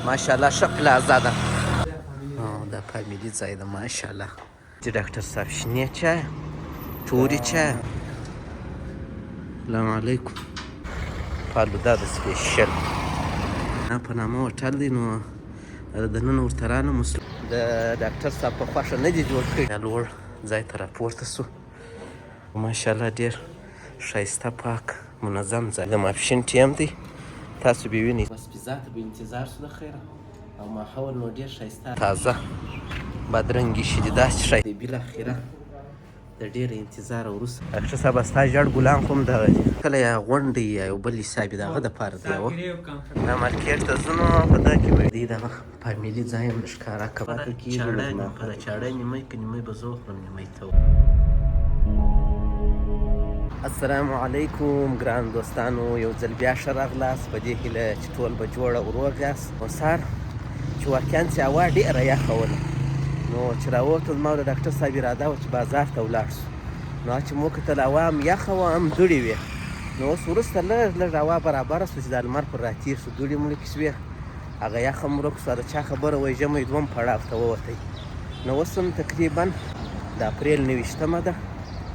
ماشاءالله ښه پلازه ده. دا فامیلي ځای ده ماشاءالله. چې ډاکټر صاحب شنې چای تورې چای. سلام علیکم. فالوده د سپیشل په نامه هوټل دی. نو دننه ورته رانه د ډاکټر صاحب په خوښه نه دي جوړ کړي. لوړ ځای ته راپورته سو. ماشاءالله ډېر ښایسته پاک منظم ځای. د ماپښین ټیم دی تاسو به وینئ. بس پیزا ته به انتظار سو د خیره او ماحول نو ډېر ښایسته تازه بادرنګي شي داسې ښایسته دی. بالاخره د ډېر انتظار وروسته ډاکټر صاحب ستا ژړ ګلان خو هم دغه دي. کله یا غونډې یا یو بل حساب د هغه دپاره دی. دا مارکېټ ته ځو نو په دغه کې به دی دغه فامیلي ځای هم ښکاره کوه په چاړه نیمۍ که نیمۍ به زه وخورم نیمۍ ته. السلام علیکم ګران دوستانو، یو ځل بیا ښه راغلاست په دې هیله چې ټول به جوړ او روغ یاست. نو سهار چې واقعا چې هوا ډېره یخه وله، نو چې راووتو زما د ډاکټر صاحب اراده وه چې بازار ته ولاړ شو. نو چې مو کتل هوا هم یخه وه هم دوړې وې. نو اوس وروسته لږ لږ هوا برابره شوه چې دا لمر پر راتېر شو، دوړې مړکې شوې، هغه یخ هم ورک شو. د چا خبره وایي ژمی دویم پړاو ته ووتی. نو اوس هم تقریبا د اپریل 29مه ده،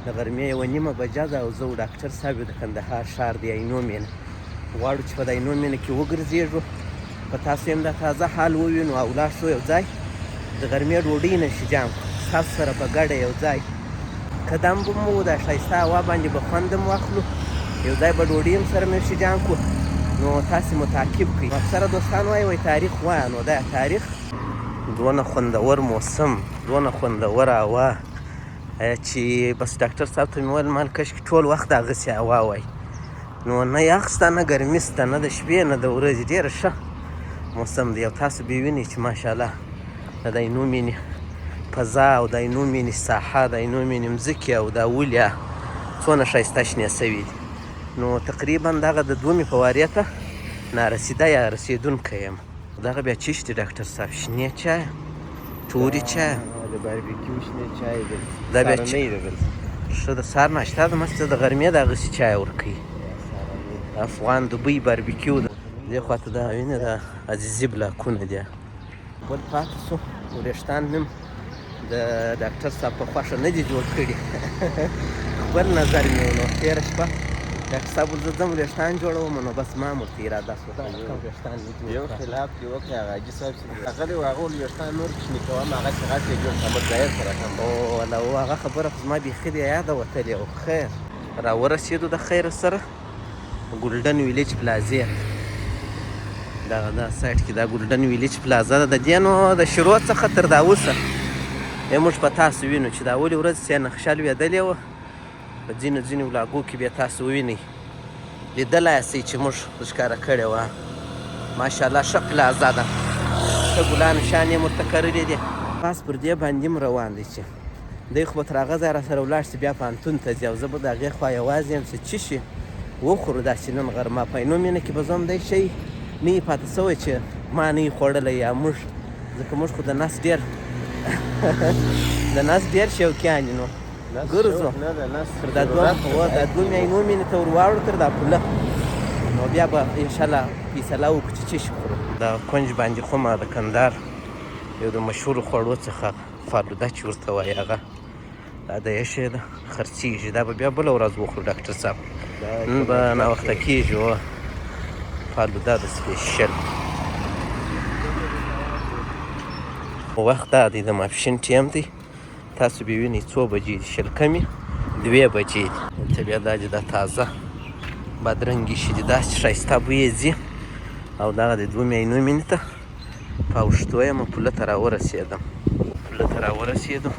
د غرمې 1:30 بجه ده او زه او ډاکټر صاحب د کندهار ښار د عینو مینه غواړو چې په د عینو مینه کې وګرځېږو، په تاسو هم دا تازه حال ووینو او ولاړ شو یو ځای د غرمې ډوډۍ نشیجان کړو ستاسو سره په ګډه یو ځای قدم به مو د ښایسته هوا باندې به خوند هم واخلو، یو ځای به ډوډۍ هم سره نشیجان کړو. نو تاسې مو تعقیب کړئ. اکثره دوستان وایي تاریخ وایه، نو دا تاریخ دونه خوندور موسم، دونه خوندوره هوا چې بس ډاکټر صاحب ته مې ویل مال کشکې ټول وخت هغسې هوا وای، نو نه یخ شته نه ګرمي شته، نه د شپې نه د ورځې، ډېره ښه موسم دی. او تاسو به وینئ چې ماشاءالله د عینو مینې فضا او د عینو مینې ساحه، د عینو مینې مځکې او دا ولیا څونه ښایسته شنې سوي دي. نو تقریبا دغه د دومې په وارې ته نارسیده یا رسېدونکی یم. دغه بیا چیشتې ډاکټر صاحب شنې چای تورې چای د باربیکیو شنې چای دی. دا بیا ښه د سهار ناشته ده، مست د غرمې د هغسې چای ورکوي. افغان دوبۍ باربیکیو ده. دې خوا ته دا وینې د عزیزي بلاکونه دي. بل پاتې شو وریښتان مې د ډاکټر صاحب په خوښه نه دي جوړ کړي خپل نظر مې و. نو تېره شپه ډاکټر صاحب زه ځم وریښتان جوړوم، نو بس ما هم ورته اراده شوه کوم وریښتان مې جوړ یو خلاف دې وکړې هغه حاجي صاحب چې راغلی و هغه وریښتان نور کوچني کوم، هغسې غټ یې جوړ کړه متغیر سره کړم. او والله هغه خبره خو زما بیخي د یاده وتلې او خیر راورسېدو د خیره سره ګولډن ویلیج پلازې دغه دا سایټ کې دا ګولډن ویلیج پلازه ده. د دې نو د شروع څخه تر دا اوسه موږ په تاسو وینو چې د اولې ورځې چې نقشه لوېدلې وه، په ځینو ځینو ولاګو کې بیا تاسو ووینئ لیدلی یاستئ چې موږ ښکاره کړې وه. ماشاءالله ښه پلازه ده، ښه ګلانو شان یې ورته کرلي دي. پاس پر دې باندې هم روان دی چې دی خو به تر هغه ځای را سره ولاړ شي بیا پوهنتون ته ځي او زه به د هغې خوا یوازې یم چې څه شي وخورو داسې نن غرمه. په عینو مینه کې به زه هم دی شی نه یې پاتې سوی چې ما نه یې خوړلی یا موږ، ځکه موږ خو د نس ډېر د نس ډېر شوقیان یو. نو ګرځو تر دا دومې عینو مینې ته ور واوړو تر دا پوله، نو بیا به انشاءالله فیصله وکړو چې څه شي خورو. دا کونج باندې خو ما د کندهار یو د مشهورو خوړو څخه فالوده چې ورته وایي هغه دا د یشې ده خرڅېږي. دا به بیا بله ورځ وخورو ډاکټر صاحب، نن به ناوخته کېږي. فالوده د سپیشل وخت دا دی د ماپښین ټیم دی، تاسو به وینئ 2 بجې دي، شل کمې 2 بجې دي. دلته بیا دا دی دا تازه بادرنګي شي دي، داسې ښایسته بوی ځي. او دغه د دومې عینو مینې ته په اوښتو یم پوله ته راورسېدم، پوله ته راورسېدو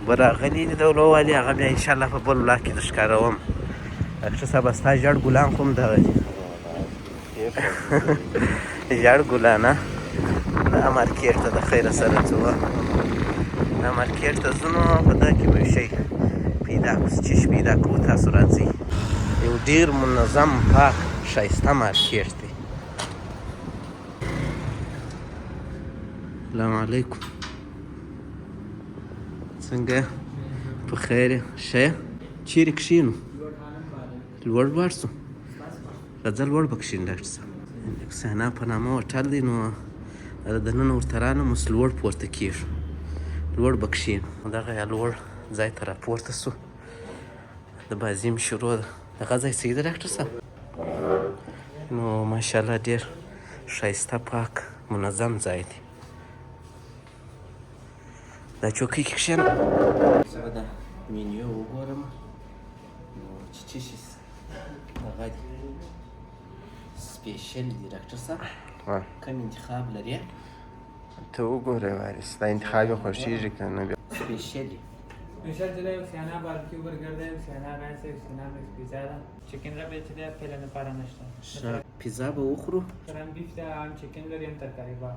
به راغلي دي دولو والي، هغه بیا انشاءالله په بل ولاګ کې د ښکاروم. ډاکټر صاحب ستا ژړ ګلان خو هم دغه دي ژړ ګلان. دا مارکېټ ته د خیره سره ځو، دا مارکېټ ته ځو نو په دغه کې به یو شی پیدا کړو، څه شي پیدا کوو. تاسو راځئ، یو ډېر منظم پاک ښایسته مارکېټ دی. سلام علیکم، څنګه په خیر یې؟ ښه یې؟ چیرې کښېنو؟ لوړ سو راځه لوړ به کښېنو ډاکټر صاحب. سینا په نامه هوټل دی نو دننه ورته رانم اوس لوړ پورته کېږو لوړ به کښېنو دغه یا لوړ ځای ته راپورته سو د بازي مې شروع ده دغه ځای صحیح ده ډاکټر صاحب نو ماشاءالله ډېر ښایسته پاک منظم ځای دی دا چوکۍ کې کښېنم زه به دا مینیو وګورم نو چې څه شي هغه دی سپیشل دی ډاکټر صاحب کوم انتخاب لري ته وګوره وارث دا انتخاب یې خوښېږي که نه بیا سپیشل स्पेशल जो है सियाना barbecue burger है सियाना राइस है सियाना मिक्स पिज़्ज़ा है चिकन रब है चले पहले न पारा नष्टा پیزا به وخورو سلام بیف ده ام चिकन لري هم ترکاری با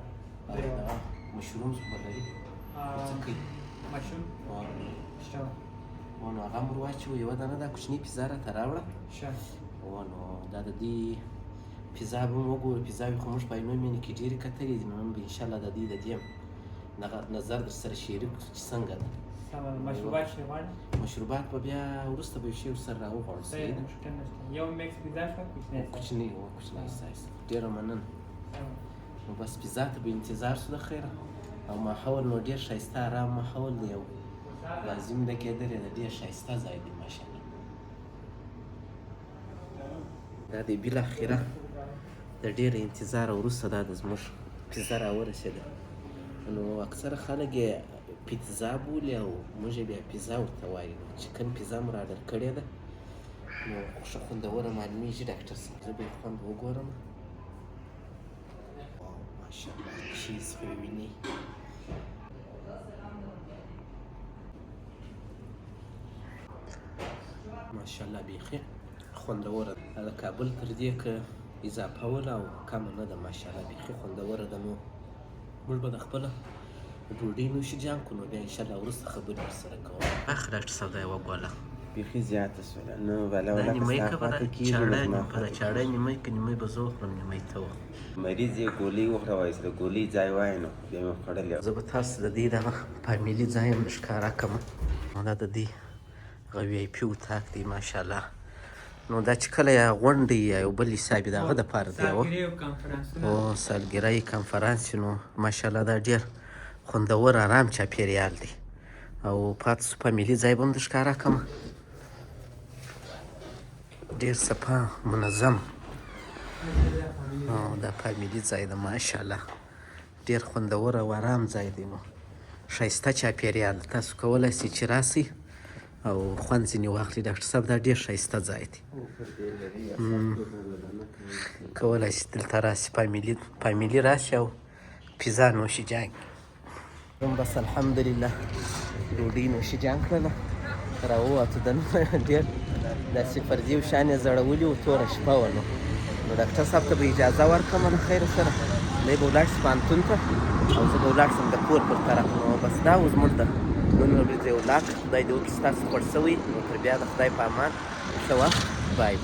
مشرومز به لري مشروم شته نو هغه هم ور واچوو یوه دانه دا کوچنۍ پیزا راته راوړه شه نو دا د دې پیزا به هم وګورو پیزاوې خو موږ په عینو مینې کې ډېرې کتلې دي نو نن به انشاءالله د دې د دې دغه نظر در سره شریک کړو چې څنګه ده مشروبات شته غواړي مشروبات به بیا وروسته به یو شی ورسره راوغواړو صحیح ده یو میکس پیزا شته کوچنۍ کوچنۍ سایز ډېره مننه نو بس پیزا ته به انتظار سو د خیره او ماحول نو ډېر ښایسته ارام ماحول دی او بازي مې لګېدلې ده ډېر ښایسته ځای دی ماشاءالله دا دی بالاخره د ډېر انتظار وروسته دا د زموږ پیزا راورسېده نو اکثره خلک یې پیتزا بولي او موږ یې بیا پیزا ورته وایو چکن پیزا مو راډر کړې ده نو ښه خوندوره معلومېږي ډاکټر صاحب زه به یې خوند وګورم ماشاءالله چیز خو یې وینئ ماشاءالله بیخي خوندوره ده د کابل تر دې که اضافه وله او کمه نه ده ماشاءالله بیخي خوندوره ده نو موږ به د خپله ډوډۍ نوشي جام کړو نو بیا انشاءالله وروسته خبرې ورسره کوم اخ ډاکټر صاحب دا یوه ګوله بیخي زیاته شوله نو بله دا ولکه نیمۍ ستا که به خواته د کېږي نو زما چاړه چاړه نیمۍ که نیمۍ به زه وخورم نیمۍ ته وخورم مریض یې ګولۍ وخوره وایي چې د ګولۍ ځای وایي نو بیا مې خوړلې زه به تاسو د دې دغه فامیلي ځای هم ښکاره کړم دا د دې هغه وی آی پي اتاق دی ماشاءالله نو دا چې کله یا غونډې یا یو بل حساب د هغه دپاره دی او سالګرۍ کنفرانس نو ماشاءالله دا ډېر خوندور ارام چاپېریال دی او پاتې سو فامیلي ځای به هم د ښکاره کړم ډېر صفا منظم دا فامیلي ځای ده ماشاءالله ډېر خوندور او ارام ځای دی نو ښایسته چاپېریال تاسو کولی سئ چې راسئ او خوند ځینې واخلي ډاکټر صاحب دا ډېر ښایسته ځای دی کولی سئ دلته راسئ فامیلي راسئ او پیزا نوشي جان بس الحمدلله ډوډۍ نوشي جان کړله راووتو دننه ډېر داسې فرضي شان یې زړولي وو توره شپه وه نو ډاکټر صاحب ته به اجازه ورکړم له خیره سره دی به ولاړ شي پوهنتون ته او زه به ولاړ شم د کور پر طرف نو بس دا و زموږ د نن ورځې ولاګ خدای دې وکړي ستاسو خوښ شوی نو تر بیا د خدای په امان ښه وخت بای